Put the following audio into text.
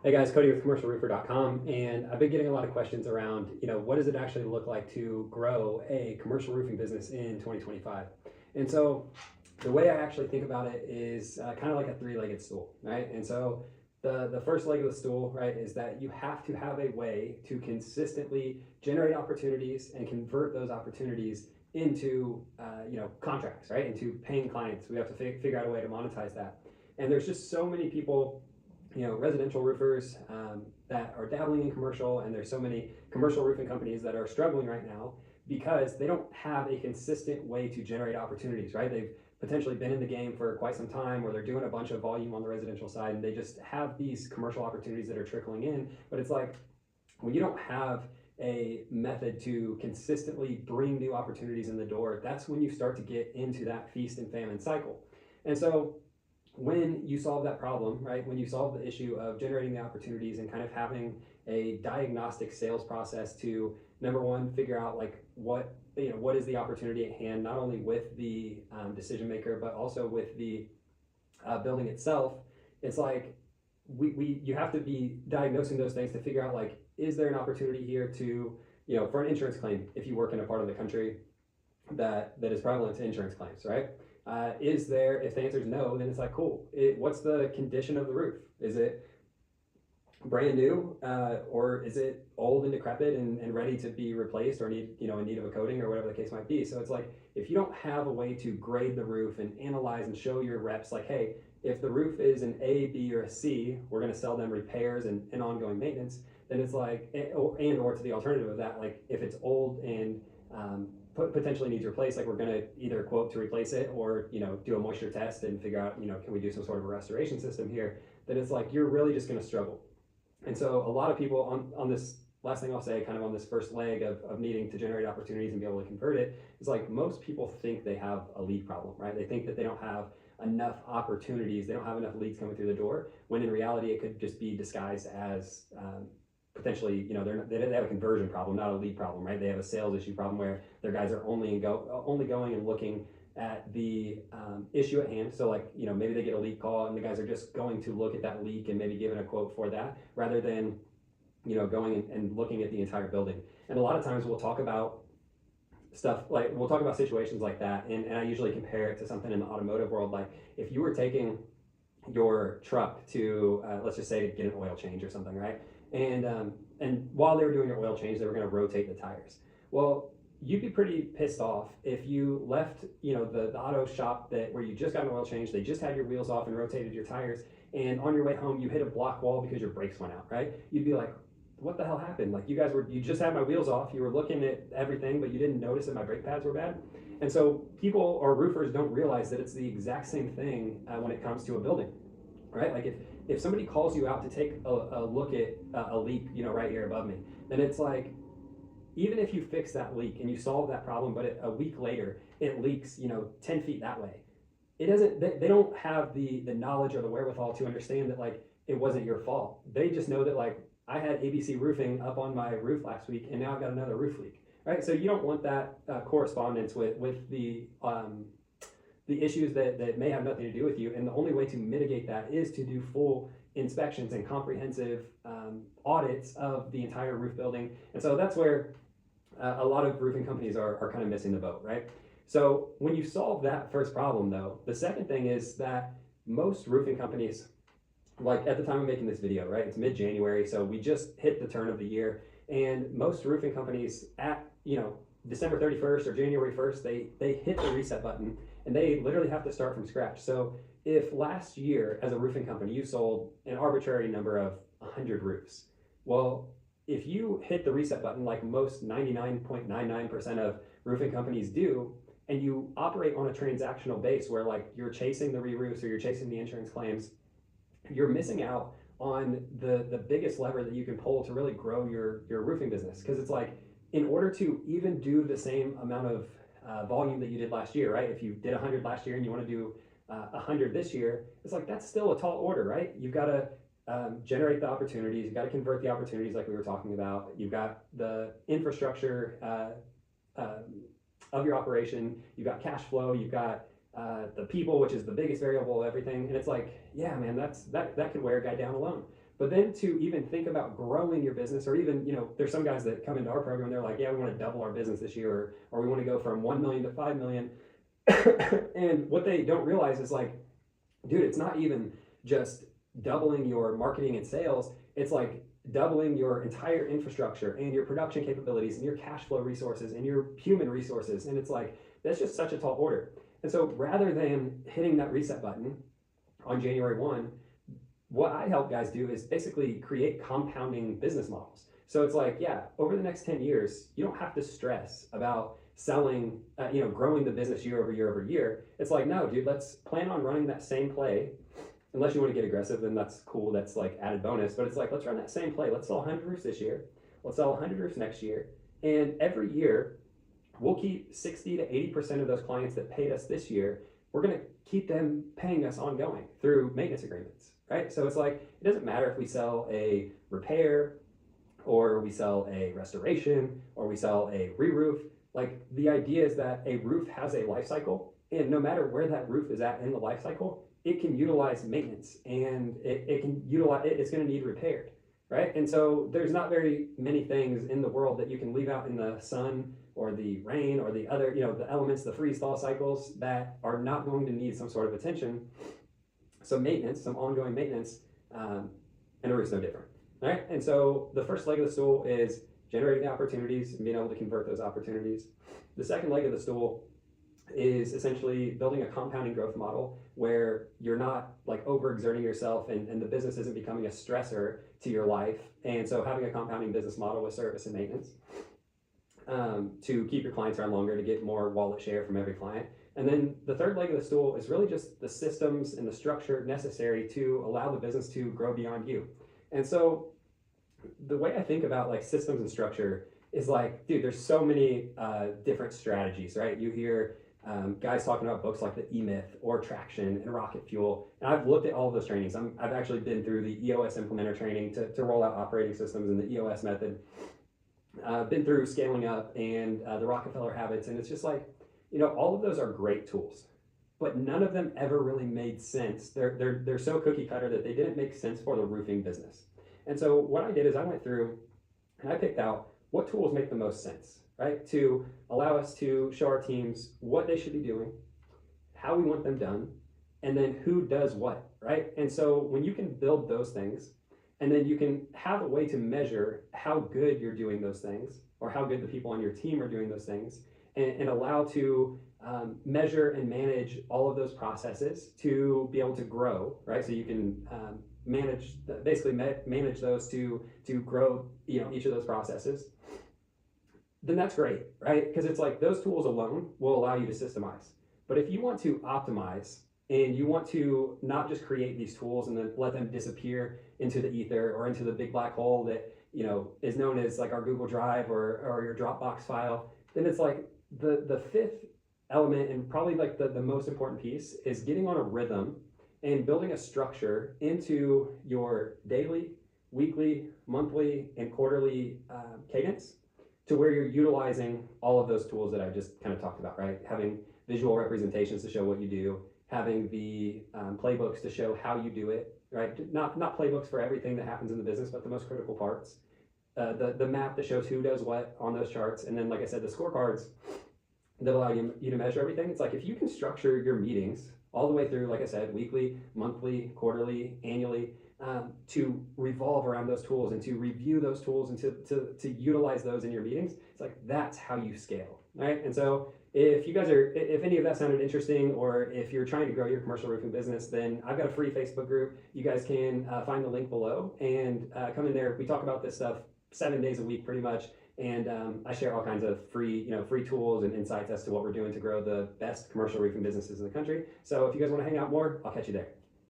Hey guys, Cody with commercialroofer.com, and I've been getting a lot of questions around, what does it actually look like to grow a commercial roofing business in 2025? And so the way I actually think about it is kind of like a three-legged stool, right? And so the first leg of the stool, right, is that you have to have a way to consistently generate opportunities and convert those opportunities into, contracts, right, into paying clients. We have to figure out a way to monetize that. And there's just so many people, residential roofers that are dabbling in commercial, and there's so many commercial roofing companies that are struggling right now because they don't have a consistent way to generate opportunities, right? They've potentially been in the game for quite some time, or they're doing a bunch of volume on the residential side, and they just have these commercial opportunities that are trickling in. But it's like, when you don't have a method to consistently bring new opportunities in the door, that's when you start to get into that feast and famine cycle. And so when you solve that problem, right, when you solve the issue of generating the opportunities and kind of having a diagnostic sales process to, number one, figure out like what is the opportunity at hand, not only with the decision maker, but also with the building itself. It's like you have to be diagnosing those things to figure out, like, is there an opportunity here to, for an insurance claim, if you work in a part of the country that is prevalent to insurance claims, right? Is there, if the answer is no, then it's like, cool. What's the condition of the roof? Is it brand new, or is it old and decrepit and ready to be replaced, or in need of a coating, or whatever the case might be? So it's like, if you don't have a way to grade the roof and analyze and show your reps, like, hey, if the roof is an A, B, or a C, we're going to sell them repairs and ongoing maintenance. Then it's like, or to the alternative of that, like if it's old and potentially needs replaced, like we're going to either quote to replace it, or do a moisture test and figure out, can we do some sort of a restoration system here? Then it's like, you're really just going to struggle. And so a lot of people on this last thing I'll say, kind of on this first leg of needing to generate opportunities and be able to convert it, is like, most people think they have a lead problem, right? They think that they don't have enough opportunities, they don't have enough leads coming through the door, when in reality it could just be disguised as potentially, they have a conversion problem, not a lead problem, right? They have a sales issue problem where their guys are only going and looking at the issue at hand. So like, maybe they get a leak call and the guys are just going to look at that leak and maybe giving a quote for that, rather than, going and looking at the entire building. And a lot of times we'll talk about situations like that. And I usually compare it to something in the automotive world. Like, if you were taking your truck to, let's just say, to get an oil change or something, right? And while they were doing your oil change, they were going to rotate the tires. Well, you'd be pretty pissed off if you left, the auto shop where you just got an oil change, they just had your wheels off and rotated your tires, and on your way home you hit a block wall because your brakes went out, right? You'd be like, what the hell happened? Like, you just had my wheels off, you were looking at everything, but you didn't notice that my brake pads were bad. And so people or roofers don't realize that it's the exact same thing when it comes to a building, right? Like, if somebody calls you out to take a look at a leak, right here above me, then it's like, even if you fix that leak and you solve that problem, but a week later it leaks, 10 feet that way, it doesn't, they don't have the knowledge or the wherewithal to understand that, like, it wasn't your fault. They just know that, like, I had ABC roofing up on my roof last week and now I've got another roof leak, right? So you don't want that correspondence with the issues that may have nothing to do with you. And the only way to mitigate that is to do full inspections and comprehensive audits of the entire roof building. And so that's where a lot of roofing companies are kind of missing the boat, right? So when you solve that first problem, though, the second thing is that most roofing companies, like at the time of making this video, right, it's mid-January, so we just hit the turn of the year, and most roofing companies at, December 31st or January 1st, they hit the reset button and they literally have to start from scratch. So if last year as a roofing company you sold an arbitrary number of 100 roofs, well, if you hit the reset button like most 99.99% of roofing companies do, and you operate on a transactional base where, like, you're chasing the re-roofs or you're chasing the insurance claims, you're missing out on the biggest lever that you can pull to really grow your roofing business. Because it's like, in order to even do the same amount of volume that you did last year, right? If you did 100 last year and you want to do 100 this year, it's like, that's still a tall order, right? You've got to generate the opportunities, you've got to convert the opportunities like we were talking about, you've got the infrastructure of your operation, you've got cash flow, you've got the people, which is the biggest variable of everything. And it's like, yeah, man, that could wear a guy down alone. But then to even think about growing your business, or even, there's some guys that come into our program and they're like, yeah, we want to double our business this year, or we want to go from 1 million to 5 million. And what they don't realize is like, dude, it's not even just doubling your marketing and sales. It's like doubling your entire infrastructure and your production capabilities and your cash flow resources and your human resources. And it's like, that's just such a tall order. And so rather than hitting that reset button on January 1, what I help guys do is basically create compounding business models. So it's like, yeah, over the next 10 years, you don't have to stress about selling, growing the business year over year over year. It's like, no, dude, let's plan on running that same play. Unless you want to get aggressive, then that's cool. That's like added bonus. But it's like, let's run that same play. Let's sell 100 roofs this year. Let's sell 100 roofs next year. And every year, we'll keep 60 to 80% of those clients that paid us this year. We're going to keep them paying us ongoing through maintenance agreements, right? So it's like, it doesn't matter if we sell a repair or we sell a restoration or we sell a re-roof. Like, the idea is that a roof has a life cycle, and no matter where that roof is at in the life cycle, it can utilize maintenance, and it's going to need repaired, right? And so there's not very many things in the world that you can leave out in the sun or the rain or the other, the elements, the freeze thaw cycles that are not going to need some sort of attention. So maintenance, some ongoing maintenance, and a roof's no different, right? And so the first leg of the stool is generating the opportunities and being able to convert those opportunities. The second leg of the stool is essentially building a compounding growth model where you're not like overexerting yourself and the business isn't becoming a stressor to your life. And so having a compounding business model with service and maintenance to keep your clients around longer, to get more wallet share from every client. And then the third leg of the stool is really just the systems and the structure necessary to allow the business to grow beyond you. And so the way I think about like systems and structure is like, dude, there's so many different strategies, right? You hear guys talking about books like the E-Myth or Traction and Rocket Fuel. And I've looked at all of those trainings. I've actually been through the EOS implementer training to roll out operating systems in the EOS method. Been through scaling up and the Rockefeller habits. And it's just like, all of those are great tools, but none of them ever really made sense. They're so cookie cutter that they didn't make sense for the roofing business. And so what I did is I went through and I picked out what tools make the most sense, right? To allow us to show our teams what they should be doing, how we want them done, and then who does what, right? And so when you can build those things, and then you can have a way to measure how good you're doing those things, or how good the people on your team are doing those things, and allow to measure and manage all of those processes to be able to grow, right? So you can manage those to grow, each of those processes. Then that's great, right? Because it's like those tools alone will allow you to systemize. But if you want to optimize and you want to not just create these tools and then let them disappear into the ether or into the big black hole that is known as like our Google Drive or your Dropbox file, then it's like the fifth element, and probably like the most important piece, is getting on a rhythm and building a structure into your daily, weekly, monthly, and quarterly cadence to where you're utilizing all of those tools that I just kind of talked about, right? Having visual representations to show what you do, having the playbooks to show how you do it, right? Not playbooks for everything that happens in the business, but the most critical parts. The map that shows who does what on those charts. And then, like I said, the scorecards that allow you to measure everything. It's like if you can structure your meetings all the way through, like I said, weekly, monthly, quarterly, annually, to revolve around those tools and to review those tools and to utilize those in your meetings, it's like that's how you scale, right? And so if any of that sounded interesting, or if you're trying to grow your commercial roofing business, then I've got a free Facebook group. You guys can find the link below and come in there. We talk about this stuff 7 days a week pretty much. And I share all kinds of free tools and insights as to what we're doing to grow the best commercial roofing businesses in the country. So if you guys want to hang out more, I'll catch you there.